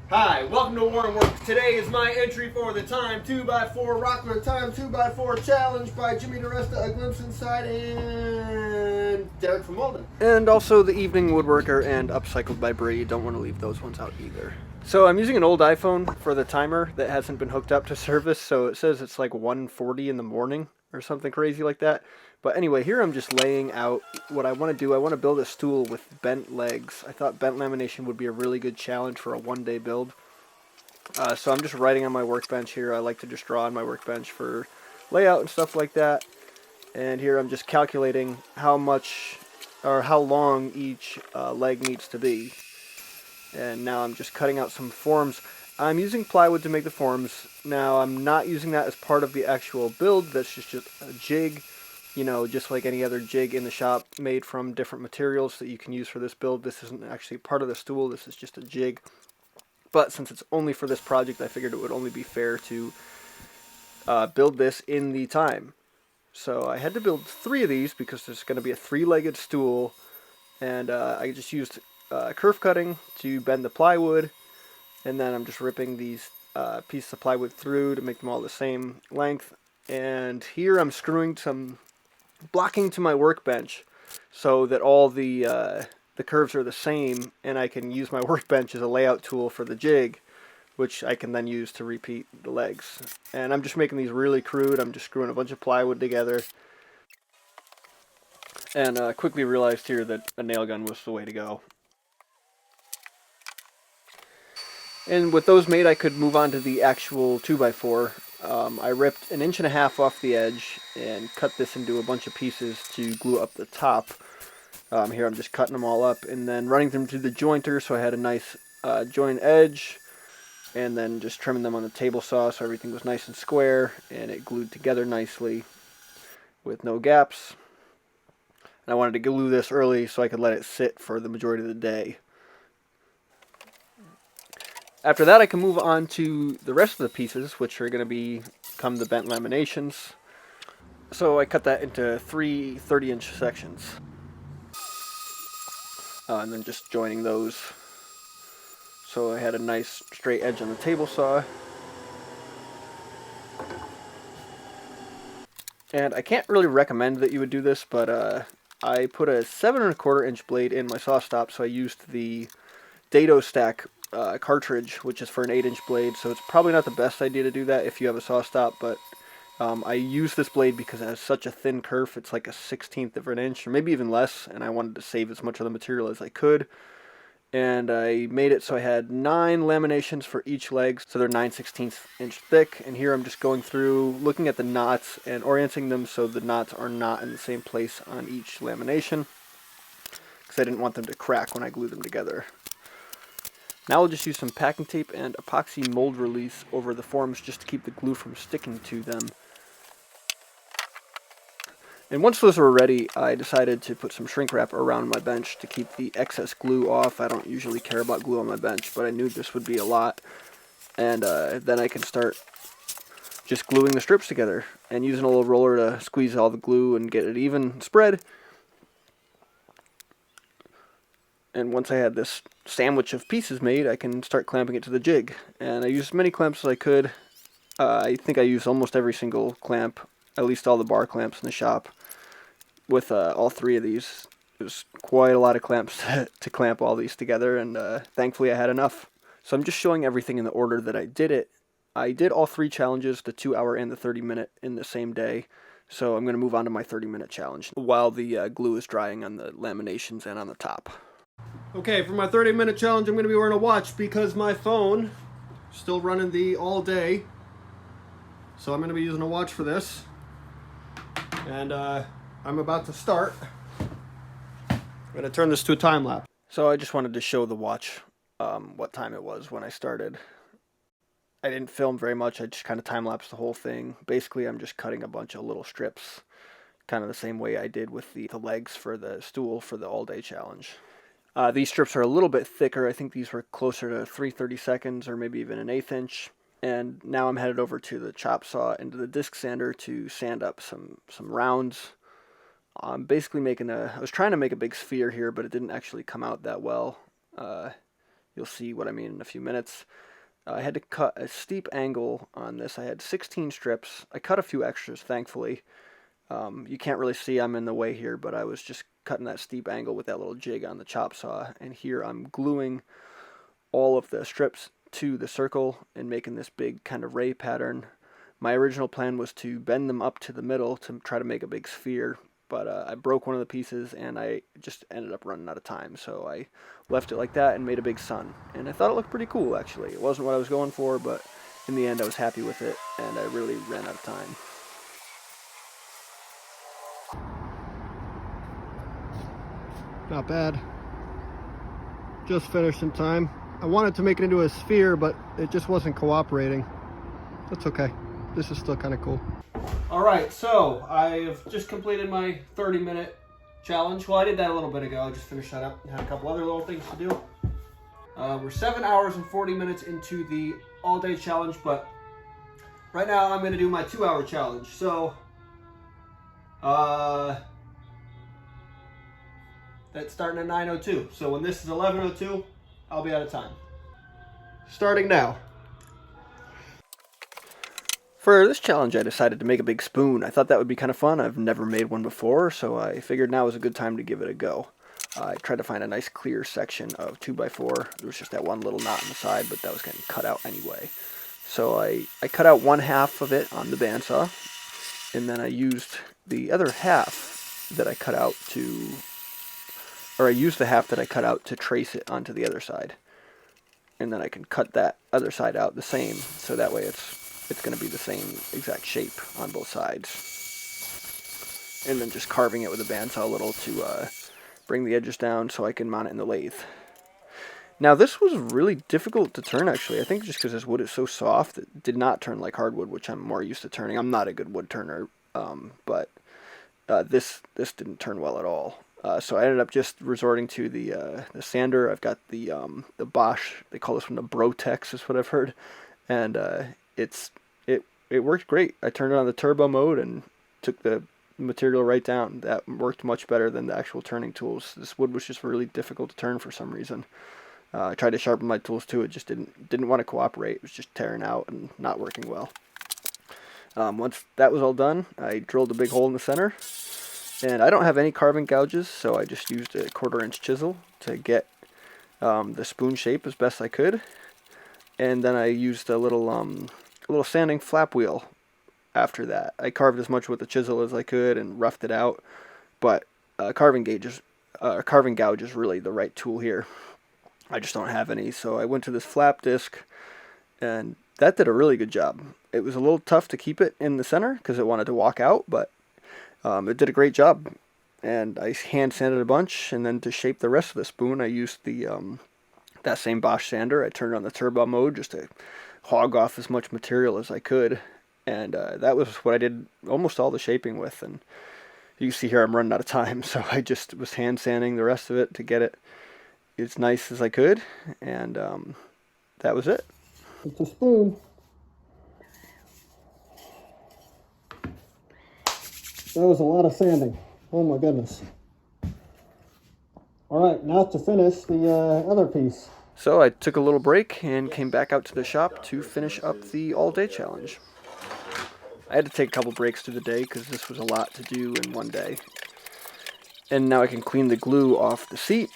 Hi, welcome to Warren Works. Today is my entry for the Time 2x4 Rockler Time 2x4 Challenge by Jimmy Diresta, A Glimpse Inside, and Derek From Malden. And also the Evening Woodworker and Upcycled by Brady. Don't want to leave those ones out either. So I'm using an old iPhone for the timer that hasn't been hooked up to service, so it says it's like 1:40 in the morning or something crazy like that. But anyway, here I'm just laying out what I want to do. I want to build a stool with bent legs. I thought bent lamination would be a really good challenge for a one-day build. So I'm just writing on my workbench here. I like to just draw on my workbench for layout and stuff like that. And here I'm just calculating how much or how long each leg needs to be. And now I'm just cutting out some forms. I'm using plywood to make the forms. Now I'm not using that as part of the actual build. That's just a jig, you know, just like any other jig in the shop, made from different materials that you can use for this build. This isn't actually part of the stool. This is just a jig. But since it's only for this project, I figured it would only be fair to build this in the time. So I had to build 3 of these because there's going to be a 3-legged stool, and I just used kerf cutting to bend the plywood, and then I'm just ripping these pieces of plywood through to make them all the same length. And here I'm screwing some blocking to my workbench so that all the curves are the same, and I can use my workbench as a layout tool for the jig, which I can then use to repeat the legs. And I'm just making these really crude. I'm just screwing a bunch of plywood together, and quickly realized here that a nail gun was the way to go. And with those made, I could move on to the actual 2x4. I ripped 1.5 inches off the edge and cut this into a bunch of pieces to glue up the top. Here I'm just cutting them all up and then running them through the jointer so I had a nice joint edge, and then just trimming them on the table saw so everything was nice and square and it glued together nicely with no gaps. And I wanted to glue this early so I could let it sit for the majority of the day. After that, I can move on to the rest of the pieces, which are going to become the bent laminations. So I cut that into 3 30-inch sections. And then just joining those. So I had a nice straight edge on the table saw. And I can't really recommend that you would do this, but I put a 7 1/4 inch blade in my saw stop, so I used the dado stack cartridge, which is for an 8-inch blade, so it's probably not the best idea to do that if you have a saw stop, but I use this blade because it has such a thin kerf. It's like a 1/16 of an inch, or maybe even less, and I wanted to save as much of the material as I could. And I made it so I had 9 laminations for each leg, so they're 9/16 inch thick. And here I'm just going through, looking at the knots and orienting them so the knots are not in the same place on each lamination, because I didn't want them to crack when I glue them together. Now I'll just use some packing tape and epoxy mold release over the forms just to keep the glue from sticking to them. And once those were ready, I decided to put some shrink wrap around my bench to keep the excess glue off. I don't usually care about glue on my bench, but I knew this would be a lot. And then I can start just gluing the strips together and using a little roller to squeeze all the glue and get it even spread. And once I had this sandwich of pieces made, I can start clamping it to the jig. And I used as many clamps as I could. I think I used almost every single clamp, at least all the bar clamps in the shop. With all 3 of these, it was quite a lot of clamps to clamp all these together, and thankfully I had enough. So I'm just showing everything in the order that I did it. I did all 3 challenges, the 2-hour and the 30-minute, in the same day. So I'm going to move on to my 30-minute challenge while the glue is drying on the laminations and on the top. Okay, for my 30-minute challenge, I'm going to be wearing a watch because my phone is still running the all day. So I'm going to be using a watch for this. And I'm about to start. I'm going to turn this to a time lapse. So I just wanted to show the watch what time it was when I started. I didn't film very much. I just kind of time lapsed the whole thing. Basically, I'm just cutting a bunch of little strips, kind of the same way I did with the legs for the stool for the all-day challenge. These strips are a little bit thicker. I think these were closer to 3/32 or maybe even an 1/8 inch. And now I'm headed over to the chop saw and to the disc sander to sand up some rounds. I'm basically I was trying to make a big sphere here, but it didn't actually come out that well. You'll see what I mean in a few minutes. I had to cut a steep angle on this. I had 16 strips. I cut a few extras, thankfully. You can't really see I'm in the way here, but I was just cutting that steep angle with that little jig on the chop saw. And here I'm gluing all of the strips to the circle and making this big kind of ray pattern. My original plan was to bend them up to the middle to try to make a big sphere, but I broke one of the pieces and I just ended up running out of time, so I left it like that and made a big sun. And I thought it looked pretty cool, actually. It wasn't what I was going for, but in the end I was happy with it, and I really ran out of time. Not bad. Just finished in time. I wanted to make it into a sphere, but it just wasn't cooperating. That's okay. This is still kind of cool. All right, so I've just completed my 30-minute challenge. Well, I did that a little bit ago. I just finished that up and had a couple other little things to do. We're 7 hours and 40 minutes into the all-day challenge, but right now I'm going to do my 2-hour challenge. So, that's starting at 9:02. So when this is 11:02, I'll be out of time. Starting now. For this challenge, I decided to make a big spoon. I thought that would be kind of fun. I've never made one before, so I figured now was a good time to give it a go. I tried to find a nice clear section of 2x4. There was just that one little knot on the side, but that was getting cut out anyway. So I cut out one half of it on the bandsaw, and then I used the other half that I cut out to, or I used the half that I cut out to trace it onto the other side. And then I can cut that other side out the same, so that way it's going to be the same exact shape on both sides. And then just carving it with a bandsaw a little to bring the edges down so I can mount it in the lathe. Now this was really difficult to turn, actually. I think just because this wood is so soft, it did not turn like hardwood, which I'm more used to turning. I'm not a good wood turner, but this didn't turn well at all. So I ended up just resorting to the sander. I've got the Bosch. They call this one the Brotex, is what I've heard, and it worked great. I turned it on the turbo mode and took the material right down. That worked much better than the actual turning tools. This wood was just really difficult to turn for some reason. I tried to sharpen my tools too. It just didn't want to cooperate. It was just tearing out and not working well. Once that was all done, I drilled a big hole in the center. And I don't have any carving gouges, so I just used a 1/4-inch chisel to get the spoon shape as best I could. And then I used a little sanding flap wheel after that. I carved as much with the chisel as I could and roughed it out, but carving gouge is really the right tool here. I just don't have any, so I went to this flap disc, and that did a really good job. It was a little tough to keep it in the center because it wanted to walk out, but it did a great job. And I hand sanded a bunch, and then to shape the rest of the spoon, I used that same Bosch sander. I turned on the turbo mode just to hog off as much material as I could, and that was what I did almost all the shaping with. And you see here I'm running out of time, so I just was hand sanding the rest of it to get it as nice as I could, and that was it. It's a spoon. That was a lot of sanding. Oh my goodness. Alright, now to finish the other piece. So I took a little break and came back out to the shop to finish up the all-day challenge. I had to take a couple breaks through the day because this was a lot to do in one day. And now I can clean the glue off the seat,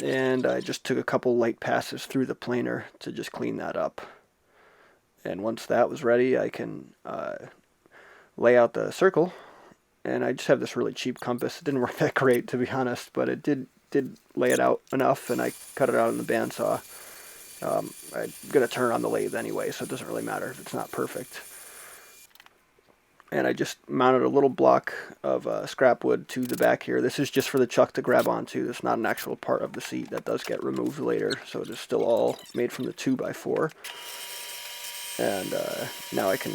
and I just took a couple light passes through the planer to just clean that up. And once that was ready, I can lay out the circle. And I just have this really cheap compass. It didn't work that great, to be honest, but it did lay it out enough, and I cut it out on the bandsaw. I'm going to turn on the lathe anyway, so it doesn't really matter if it's not perfect. And I just mounted a little block of scrap wood to the back here. This is just for the chuck to grab onto. It's not an actual part of the seat. That does get removed later, so it is still all made from the 2x4. And now I can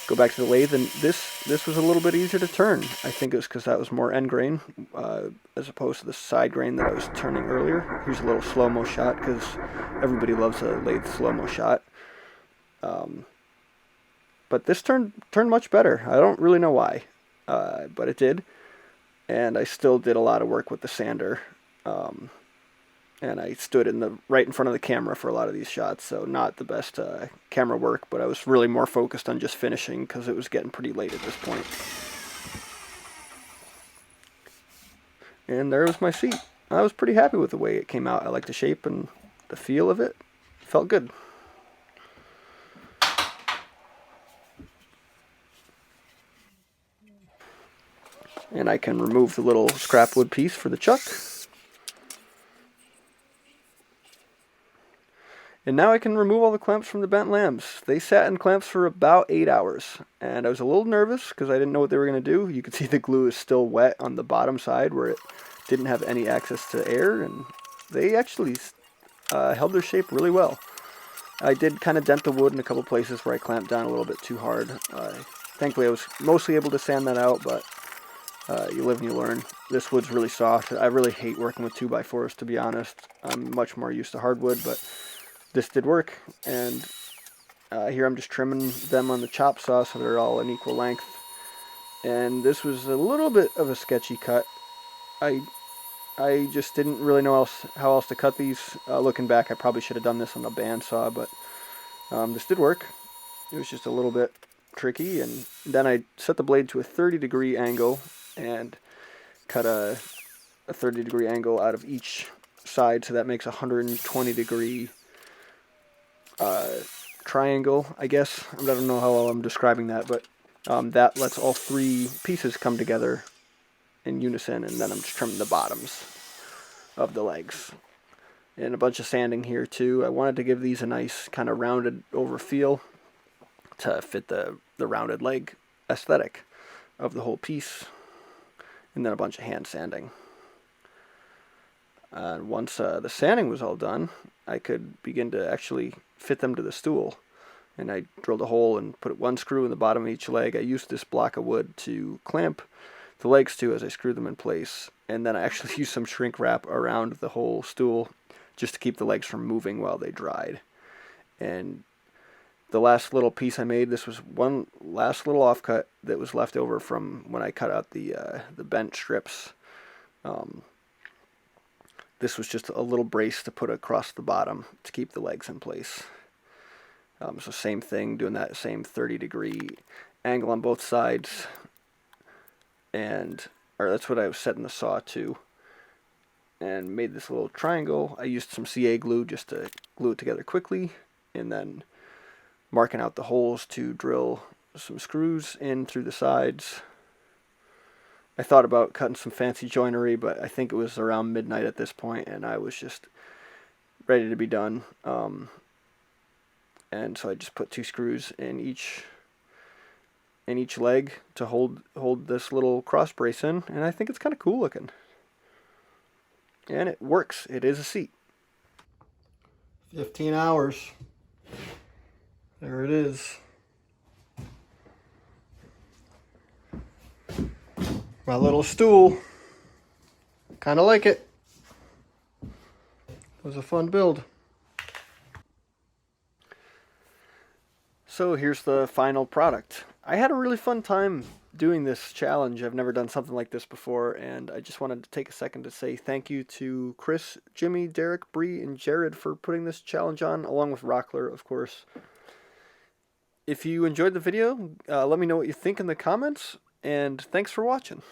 go back to the lathe, and this was a little bit easier to turn. I think it was because that was more end grain as opposed to the side grain that I was turning earlier. Here's a little slow-mo shot because everybody loves a lathe slow-mo shot. But this turned much better. I don't really know why, but it did. And I still did a lot of work with the sander. and I stood right in front of the camera for a lot of these shots, so not the best camera work, but I was really more focused on just finishing because it was getting pretty late at this point. And there was my seat. I was pretty happy with the way it came out. I liked the shape and the feel of it. Felt good. And I can remove the little scrap wood piece for the chuck. And now I can remove all the clamps from the bent lambs. They sat in clamps for about 8 hours. And I was a little nervous because I didn't know what they were going to do. You can see the glue is still wet on the bottom side where it didn't have any access to air. And they actually held their shape really well. I did kind of dent the wood in a couple places where I clamped down a little bit too hard. Thankfully I was mostly able to sand that out, but you live and you learn. This wood's really soft. I really hate working with 2x4s, to be honest. I'm much more used to hardwood, but this did work, and here I'm just trimming them on the chop saw so they're all an equal length. And this was a little bit of a sketchy cut. I just didn't really know how else to cut these. Looking back, I probably should have done this on a bandsaw, but this did work. It was just a little bit tricky, and then I set the blade to a 30-degree angle and cut a 30-degree angle out of each side, so that makes a 120-degree triangle, I guess. I don't know how I'm describing that, but that lets all three pieces come together in unison, and then I'm just trimming the bottoms of the legs. And a bunch of sanding here too. I wanted to give these a nice kind of rounded over feel to fit the rounded leg aesthetic of the whole piece. And then a bunch of hand sanding. Once the sanding was all done, I could begin to actually fit them to the stool. And I drilled a hole and put one screw in the bottom of each leg. I used this block of wood to clamp the legs to as I screwed them in place. And then I actually used some shrink wrap around the whole stool just to keep the legs from moving while they dried. And the last little piece I made, this was one last little offcut that was left over from when I cut out the bent strips. This was just a little brace to put across the bottom to keep the legs in place. So same thing, doing that same 30-degree angle on both sides. Or that's what I was setting the saw to. And made this little triangle. I used some CA glue just to glue it together quickly. And then marking out the holes to drill some screws in through the sides. I thought about cutting some fancy joinery, but I think it was around midnight at this point, and I was just ready to be done. And so I just put 2 screws in each leg to hold this little cross brace in, and I think it's kind of cool looking. And it works. It is a seat. 15 hours. There it is. My little stool. Kind of like it. It was a fun build. So here's the final product. I had a really fun time doing this challenge. I've never done something like this before, and I just wanted to take a second to say thank you to Chris, Jimmy, Derek, Bree, and Jared for putting this challenge on, along with Rockler, of course. If you enjoyed the video, let me know what you think in the comments, and thanks for watching.